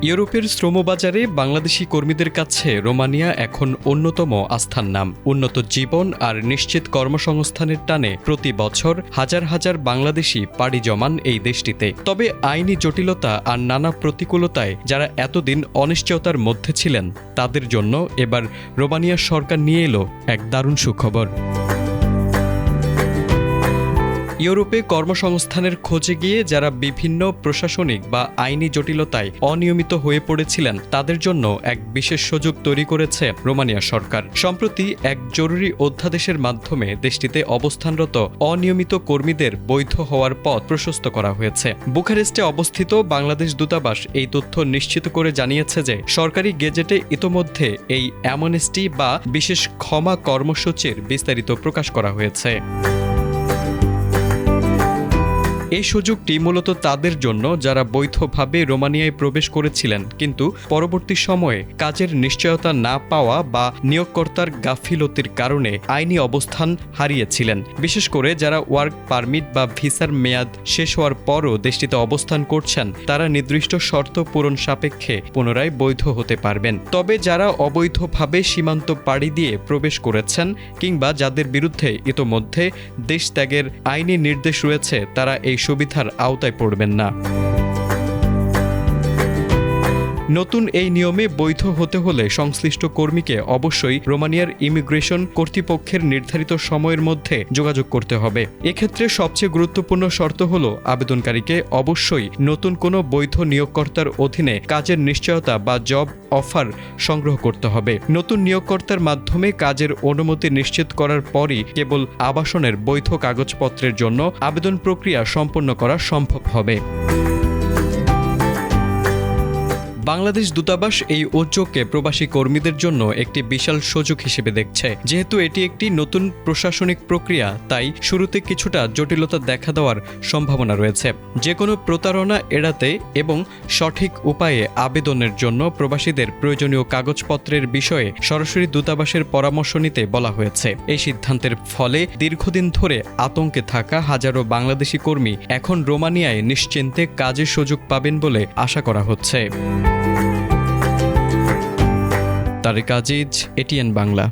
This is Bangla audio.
ইউরোপের শ্রমবাজারে বাংলাদেশি কর্মীদের কাছে রোমানিয়া এখন অন্যতম আস্থার নাম। উন্নত জীবন আর নিশ্চিত কর্মসংস্থানের টানে প্রতি বছর হাজার হাজার বাংলাদেশি পাড়ি জমান এই দেশটিতে। তবে আইনি জটিলতা আর নানা প্রতিকূলতায় যারা এতদিন অনিশ্চয়তার মধ্যে ছিলেন, তাদের জন্য এবার রোমানিয়া সরকার নিয়ে এলো এক দারুণ সুখবর। ইউরোপে কর্মসংস্থানের খোঁজে গিয়ে যারা বিভিন্ন প্রশাসনিক বা আইনি জটিলতায় অনিয়মিত হয়ে পড়েছিলেন, তাদের জন্য এক বিশেষ সুযোগ তৈরি করেছে রোমানিয়া সরকার। সম্প্রতি এক জরুরি অধ্যাদেশের মাধ্যমে দেশটিতে অবস্থানরত অনিয়মিত কর্মীদের বৈধ হওয়ার পথ প্রশস্ত করা হয়েছে। বুখারেস্টে অবস্থিত বাংলাদেশ দূতাবাস এই তথ্য নিশ্চিত করে জানিয়েছে যে সরকারি গেজেটে ইতোমধ্যে এই অ্যামনেস্টি বা বিশেষ ক্ষমা কর্মসূচির বিস্তারিত প্রকাশ করা হয়েছে। এই সুযোগটি মূলত তাদের জন্য যারা বৈধভাবে রোমানিয়ায় প্রবেশ করেছিলেন কিন্তু পরবর্তী সময়ে কাজের নিশ্চয়তা না পাওয়া বা নিয়োগকর্তার গাফিলতির কারণে আইনি অবস্থান হারিয়েছিলেন। বিশেষ করে যারা ওয়ার্ক পারমিট বা ভিসার মেয়াদ শেষ হওয়ার পরও দেশটিতে অবস্থান করছেন, তারা নির্দিষ্ট শর্ত পূরণ সাপেক্ষে পুনরায় বৈধ হতে পারবেন। তবে যারা অবৈধভাবে সীমান্ত পাড়ি দিয়ে প্রবেশ করেছেন কিংবা যাদের বিরুদ্ধে ইতোমধ্যে দেশ ত্যাগের আইনি নির্দেশ রয়েছে, তারা এই সুবিধার আওতায় পড়বেন না। নতুন এই নিয়মে বৈধ হতে হলে সংশ্লিষ্ট কর্মীকে অবশ্যই রোমানিয়ার ইমিগ্রেশন কর্তৃপক্ষের নির্ধারিত সময়ের মধ্যে যোগাযোগ করতে হবে। এক্ষেত্রে সবচেয়ে গুরুত্বপূর্ণ শর্ত হল আবেদনকারীকে অবশ্যই নতুন কোনো বৈধ নিয়োগকর্তার অধীনে কাজের নিশ্চয়তা বা জব অফার সংগ্রহ করতে হবে। নতুন নিয়োগকর্তার মাধ্যমে কাজের অনুমতি নিশ্চিত করার পরই কেবল আবাসনের বৈধ কাগজপত্রের জন্য আবেদন প্রক্রিয়া সম্পন্ন করা সম্ভব হবে। বাংলাদেশ দূতাবাস এই উদ্যোগকে প্রবাসী কর্মীদের জন্য একটি বিশাল সুযোগ হিসেবে দেখছে। যেহেতু এটি একটি নতুন প্রশাসনিক প্রক্রিয়া, তাই শুরুতে কিছুটা জটিলতা দেখা দেওয়ার সম্ভাবনা রয়েছে। যে কোনো প্রতারণা এড়াতে এবং সঠিক উপায়ে আবেদনের জন্য প্রবাসীদের প্রয়োজনীয় কাগজপত্রের বিষয়ে সরাসরি দূতাবাসের পরামর্শ নিতে বলা হয়েছে। এই সিদ্ধান্তের ফলে দীর্ঘদিন ধরে আতঙ্কে থাকা হাজারো বাংলাদেশি কর্মী এখন রোমানিয়ায় নিশ্চিন্তে কাজের সুযোগ পাবেন বলে আশা করা হচ্ছে। তারিক আজিজ, এটিএন বাংলা।